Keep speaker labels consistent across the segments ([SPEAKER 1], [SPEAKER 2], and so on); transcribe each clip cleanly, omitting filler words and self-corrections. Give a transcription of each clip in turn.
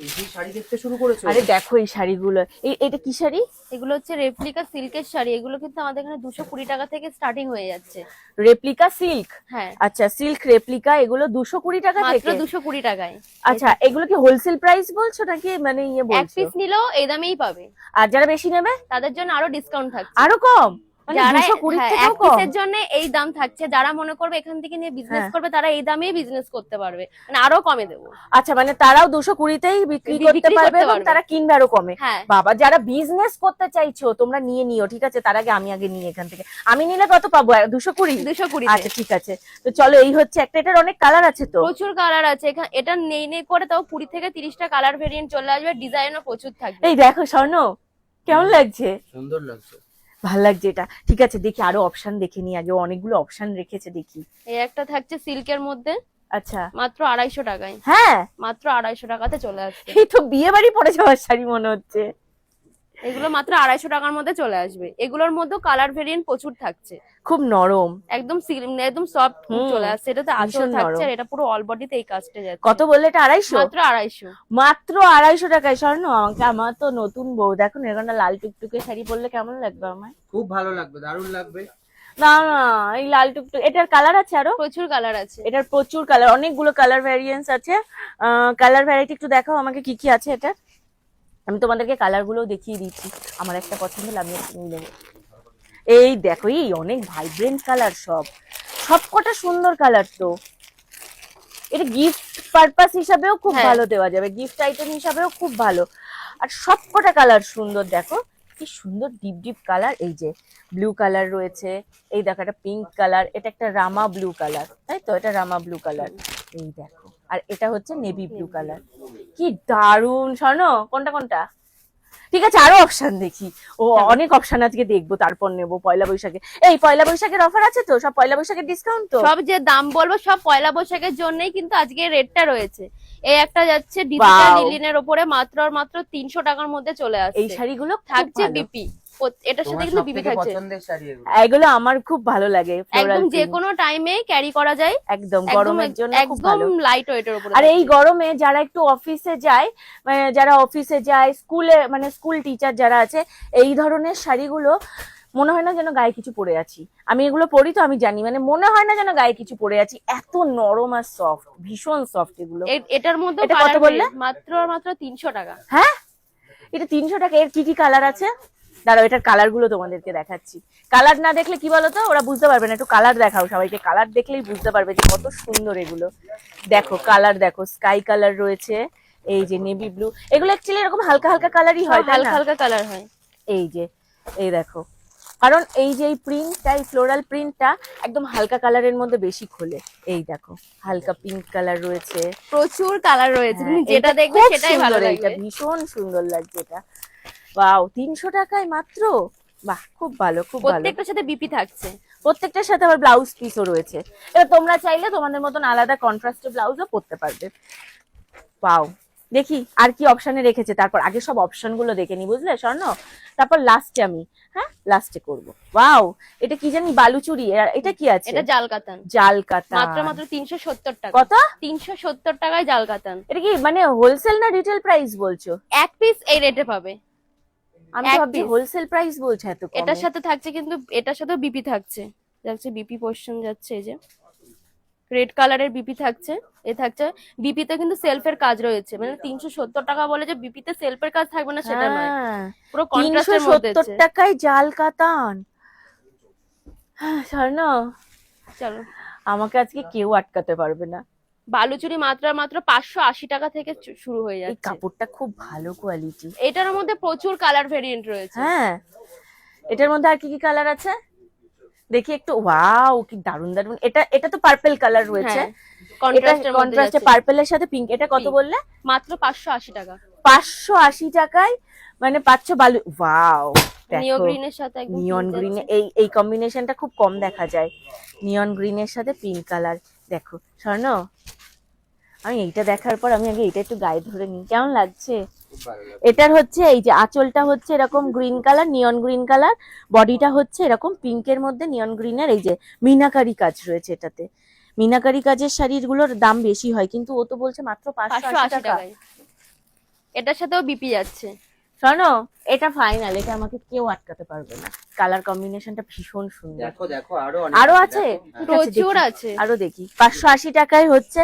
[SPEAKER 1] এই যে শাড়ি দেখতে শুরু করেছো?
[SPEAKER 2] আরে দেখো এই শাড়িগুলো, এটা কি শাড়ি?
[SPEAKER 3] এগুলো হচ্ছে রেপ্লিকা সিল্কের শাড়ি। এগুলো কিন্তু আমাদের এখানে 220 টাকা থেকে স্টার্টিং হয়ে যাচ্ছে।
[SPEAKER 2] Replica silk?
[SPEAKER 3] হ্যাঁ,
[SPEAKER 2] আচ্ছা, সিল্ক রেপ্লিকা, এগুলো 220 টাকা
[SPEAKER 3] মাত্র
[SPEAKER 2] থেকে?
[SPEAKER 3] 220 টাকায়।
[SPEAKER 2] আচ্ছা, এগুলো কি হোলসেল প্রাইস বলছো নাকি মানে ইয়ে
[SPEAKER 3] এক
[SPEAKER 2] বলছো?
[SPEAKER 3] পিস নিলেও এই দামেই পাবে।
[SPEAKER 2] আর যারা বেশি নেবে
[SPEAKER 3] তাদের জন্য আরো ডিসকাউন্ট থাকছে।
[SPEAKER 2] আরো কম? মানে
[SPEAKER 3] যারা
[SPEAKER 2] 220
[SPEAKER 3] হ্যাঁ,
[SPEAKER 2] থেকেও
[SPEAKER 3] এক
[SPEAKER 2] কম?
[SPEAKER 3] পিসের জন্য এই দাম থাকছে। যারা মনে করবে এখান থেকে নিয়ে বিজনেস
[SPEAKER 2] হ্যাঁ।
[SPEAKER 3] করবে, তারা এই দামেই বিজনেস করতে পারবে, মানে আরো কমে দেবো।
[SPEAKER 2] আচ্ছা, মানে তারাও 220তেই বিক্রি করতে পারবে এবং তারা কিনবে আরো কমে?
[SPEAKER 3] হ্যাঁ।
[SPEAKER 2] বাবা, যারা বিজনেস করতে চাইছো তোমরা নিয়ে নিও, ঠিক আছে? তার আগে আমি নিই এখান থেকে। আমি নিলে কত পাবো? 220?
[SPEAKER 3] 220।
[SPEAKER 2] আচ্ছা ঠিক আছে, তো চলো, এই হচ্ছে একটা। এটার অনেক কালার আছে তো?
[SPEAKER 3] প্রচুর কালার আছে এখানে। এটা নেই নেই করে তাও 20 থেকে 30টা কালার ভেরিয়েন্ট চলে আসবে। ডিজাইনও প্রচুর থাকবে।
[SPEAKER 2] এই দেখো স্বর্ণ, কেমন লাগছে?
[SPEAKER 1] সুন্দর লাগছে,
[SPEAKER 2] ভালো লাগছে এটা। ঠিক আছে, দেখি আরো অপশন দেখে নি আগে, অনেকগুলো অপশন রেখেছে, দেখি।
[SPEAKER 3] এই একটা থাকছে সিল্কের মধ্যে,
[SPEAKER 2] আচ্ছা।
[SPEAKER 3] মাত্র 250 টাকায়।
[SPEAKER 2] হ্যাঁ,
[SPEAKER 3] মাত্র 250 টাকাতে চলে আসবে।
[SPEAKER 2] এই তো বিয়ে বাড়ি পরে যাওয়ার শাড়ি মনে হচ্ছে।
[SPEAKER 3] এগুলো মাত্র 250 টাকার মধ্যে চলে আসবে। এগুলোর মধ্যে কালার ভেরিয়েন্ট প্রচুর থাকছে।
[SPEAKER 2] খুব নরম,
[SPEAKER 3] একদম একদম সফট চলে আসছে। এটাতে আঁচল
[SPEAKER 2] ভীষণ
[SPEAKER 3] থাকছে,
[SPEAKER 2] নরম।
[SPEAKER 3] আর এটা পুরো অল বডিতে এই কাজটা যাচ্ছে।
[SPEAKER 2] কত বললে এটা? 250?
[SPEAKER 3] মাত্র 250।
[SPEAKER 2] মাত্র 250 টাকায় স্বর্ণ? আমার তো নতুন বউ, দেখো না এরকম লাল টুকটুকে শাড়ি পরলে কেমন লাগবে আমার?
[SPEAKER 1] খুব ভালো লাগবে, দারুণ লাগবে।
[SPEAKER 2] না না, এই লাল টুকটুক, এটার কালার আছে আরো?
[SPEAKER 3] প্রচুর কালার আছে।
[SPEAKER 2] এটার প্রচুর কালার, অনেকগুলো কালার ভ্যারিয়েন্স আছে। কালার ভ্যারাইটি একটু দেখাও আমাকে, কি কি আছে এটা। আমি তোমাদেরকে কালার গুলো দেখিয়ে দিচ্ছি, আমার একটা পছন্দ হলে আমি একটা নিয়ে নেবো। এই দেখো, এই অনেক ভাইব্রেন্ট কালার, সব কটা সুন্দর কালার তো। এটা গিফট পারপাস হিসাবেও খুব
[SPEAKER 3] হ্যাঁ।
[SPEAKER 2] ভালো দেওয়া যাবে, গিফট আইটেম হিসাবেও খুব ভালো। আর সব কটা কালার সুন্দর, দেখো কি সুন্দর ডিপ ডিপ কালার। এই যে ব্লু কালার রয়েছে, এই দেখো একটা পিঙ্ক কালার, এটা একটা রামা ব্লু কালার, তাই তো? এটা রামা ব্লু কালার, এই দেখো। আর এটা হচ্ছে নেভি ব্লু কালার। কি দারুণ স্বর্ণ! কোনটা কোনটা? ঠিক আছে, আরো অপশন দেখি। অনেক অপশন আজকে দেখবো, তারপর নেবো পয়লা বৈশাখে। এই পয়লা বৈশাখের অফার আছে তো? সব পয়লা বৈশাখের ডিসকাউন্ট তো?
[SPEAKER 3] সব যে দাম বলবো সব পয়লা বৈশাখের জন্যই কিন্তু আজকে রেটটা রয়েছে। এই একটা যাচ্ছে ডিজিটাল
[SPEAKER 2] Wow!
[SPEAKER 3] লিলিনের উপরে মাত্র আর মাত্র 300 টাকার মধ্যে চলে আসছে।
[SPEAKER 2] এই শাড়িগুলো
[SPEAKER 3] থাকছে
[SPEAKER 2] থাকছে
[SPEAKER 3] বিপি, এটার সাথে
[SPEAKER 1] তোমার
[SPEAKER 3] কিন্তু
[SPEAKER 1] সব
[SPEAKER 3] বিপি
[SPEAKER 1] থেকে
[SPEAKER 3] থাকছে।
[SPEAKER 1] পছন্দের শাড়ি এগুলো।
[SPEAKER 2] এগুলো আমার খুব ভালো লাগে,
[SPEAKER 3] একদম যে কোনো টাইমে ক্যারি করা যায়।
[SPEAKER 2] একদম গরমের জন্য খুব
[SPEAKER 3] একদম
[SPEAKER 2] ভালো।
[SPEAKER 3] লাইট ওয়েটের উপরে।
[SPEAKER 2] আর এই গরমে যারা একটু অফিসে যায়, মানে যারা অফিসে যায়, স্কুলে, মানে স্কুল টিচার যারা আছে, এই ধরনের শাড়িগুলো মনে হয় না যেন গায়ে কিছু পরে আছি। আমি এগুলো পরি তো আমি জানি, মানে মনে হয় না যেন গায়ে কিছু পরে আছি, এত নরম আর সফট, ভীষণ সফট এগুলো।
[SPEAKER 3] এটার মধ্যে
[SPEAKER 2] এটা কত বললে?
[SPEAKER 3] মাত্র আর মাত্র 300 টাকা।
[SPEAKER 2] হ্যাঁ, এটা 300 টাকা। এর কি কি কালার আছে? দাঁড়াও, এটার কালার গুলো তোমাদেরকে দেখাচ্ছি। কালার না দেখলে কি বলতো, ওরা বুঝতে পারবে না। একটু কালার দেখাও সবাইকে, কালার দেখলেই বুঝতে পারবে যে কত সুন্দর এগুলো। দেখো কালার দেখো, স্কাই কালার রয়েছে, এই যে নেভি ব্লু। এগুলো অ্যাকচুয়ালি এরকম হালকা হালকা কালারই হয়, তাই
[SPEAKER 3] হালকা
[SPEAKER 2] না?
[SPEAKER 3] হালকা কালার হয়।
[SPEAKER 2] এই যে, এই দেখো, কারণ এই যে এই প্রিন্টটা, এই ফ্লোরাল প্রিন্টটা একদম হালকা কালারের মধ্যে বেশি খোলে। এই দেখো, হালকা পিঙ্ক কালার রয়েছে,
[SPEAKER 3] প্রচুর কালার রয়েছে। তুমি
[SPEAKER 2] হ্যাঁ,
[SPEAKER 3] যেটা
[SPEAKER 2] এটা
[SPEAKER 3] দেখবে
[SPEAKER 2] খুব
[SPEAKER 3] সেটাই ভালো
[SPEAKER 2] সুন্দর,
[SPEAKER 3] লাগবে।
[SPEAKER 2] এটা ভীষণ সুন্দর লাগছে এটা। ওয়াও, 300 টাকায় মাত্র! বাহ, খুব ভালো, খুব ভালো।
[SPEAKER 3] প্রত্যেকটার সাথে বিপি থাকছে।
[SPEAKER 2] প্রত্যেকটার সাথে আবার ব্লাউজ পিসও রয়েছে। এবার তোমরা চাইলে তোমাদের মতন আলাদা কন্ট্রাস্টের ব্লাউজও পরতে পারবে। পাও, দেখি আর কি অপশনে রেখেছে, তারপর আগে সব অপশন গুলো দেখে নি, বুঝলে স্বর্ণ? তারপর লাস্টে আমি, হ্যাঁ লাস্টে করবো। ওয়াও, এটা কি জানি, বালুচুরি, এটা কি আছে?
[SPEAKER 3] এটা জাল কাতান।
[SPEAKER 2] জাল কাতান।
[SPEAKER 3] মাত্র মাত্র 370 টাকা।
[SPEAKER 2] কত?
[SPEAKER 3] 370 টাকায় জাল কাতান।
[SPEAKER 2] এটা কি মানে হোলসেল না রিটেল প্রাইস বলছো?
[SPEAKER 3] এক পিস এই রেটে পাবে।
[SPEAKER 2] আমি তো ভাবছি হোলসেল প্রাইস বলছো এত কমে।
[SPEAKER 3] এটার সাথে থাকছে কিন্তু, এটার সাথে বিপি থাকছে। যাচ্ছে বিপি পোর্শন যাচ্ছে, এই যে রেড কালারের বিপি থাকছে। এ থাকছে বিপিতে কিন্তু সেলফের কাজ রয়েছে। মানে 370 টাকা বলে যে বিপিতে সেলফের কাজ থাকবে না সেটা নয়, পুরো কন্ট্রাস্টের মধ্যে
[SPEAKER 2] 370 টাকায় জাল কাতান। হ্যাঁ স্বর্ণ,
[SPEAKER 3] চলো,
[SPEAKER 2] আমাকে আজকে কেউ আটকাতে পারবে না।
[SPEAKER 3] বালুচুরি মাত্র আর মাত্র 580 টাকা থেকে শুরু হয়ে
[SPEAKER 2] এই
[SPEAKER 3] যাচ্ছে।
[SPEAKER 2] কাপড়টা খুব ভালো কোয়ালিটি।
[SPEAKER 3] এটার মধ্যে প্রচুর কালার ভেরিয়েন্ট রয়েছে।
[SPEAKER 2] হ্যাঁ, এটার মধ্যে আর কি কি কালার আছে দেখি একটু। ওয়াও, কি দারুন দারুন। এটা তো পার্পল কালার রয়েছে, কন্ট্রাস্টে পার্পলের সাথে পিঙ্ক। এটা কত বললে?
[SPEAKER 3] মাত্র 580 টাকা।
[SPEAKER 2] 580 টাকায় মানে পাচ্ছ বালু। ওয়াও,
[SPEAKER 3] নিও গ্রিনের সাথে একদম
[SPEAKER 2] নিয়ন গ্রিন, এই কম্বিনেশনটা খুব কম দেখা যায়, নিয়ন গ্রিনের সাথে পিঙ্ক কালার। দেখো স্বর্ণ, আমি এইটা দেখার পর আমি আগে এটা একটু গায়ে ধরে নিই, কেমন লাগছে?
[SPEAKER 1] খুব ভালো লাগবে।
[SPEAKER 2] এটার হচ্ছে এই যে আঁচলটা হচ্ছে এরকম গ্রিন কালার, নিয়ন গ্রিন কালার, বডিটা হচ্ছে এরকম পিঙ্কের মধ্যে নিয়ন গ্রিনের, এই যে মিনাকারি কাজ রয়েছে এটাতে। মিনাকারি কাজের শাড়িগুলোর দাম বেশি হয়, কিন্তু ও তো বলছে মাত্র 580 টাকা।
[SPEAKER 3] এটার সাথেও বিপি যাচ্ছে।
[SPEAKER 2] শোনো, এটা ফাইনাল, এটা আমাকে কেউ আটকাতে পারবে না। কালার কম্বিনেশনটা ভীষণ সুন্দর।
[SPEAKER 1] দেখো দেখো আরো অনেক
[SPEAKER 2] আরো আছে?
[SPEAKER 1] দেখো।
[SPEAKER 2] ঠিক আছে,
[SPEAKER 3] প্রচুর
[SPEAKER 2] দেখি।
[SPEAKER 3] আছে।
[SPEAKER 2] আরো দেখি। 580 টাকায় হচ্ছে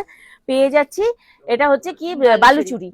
[SPEAKER 2] পেয়ে যাচ্ছি। এটা হচ্ছে কি বালুচুরি।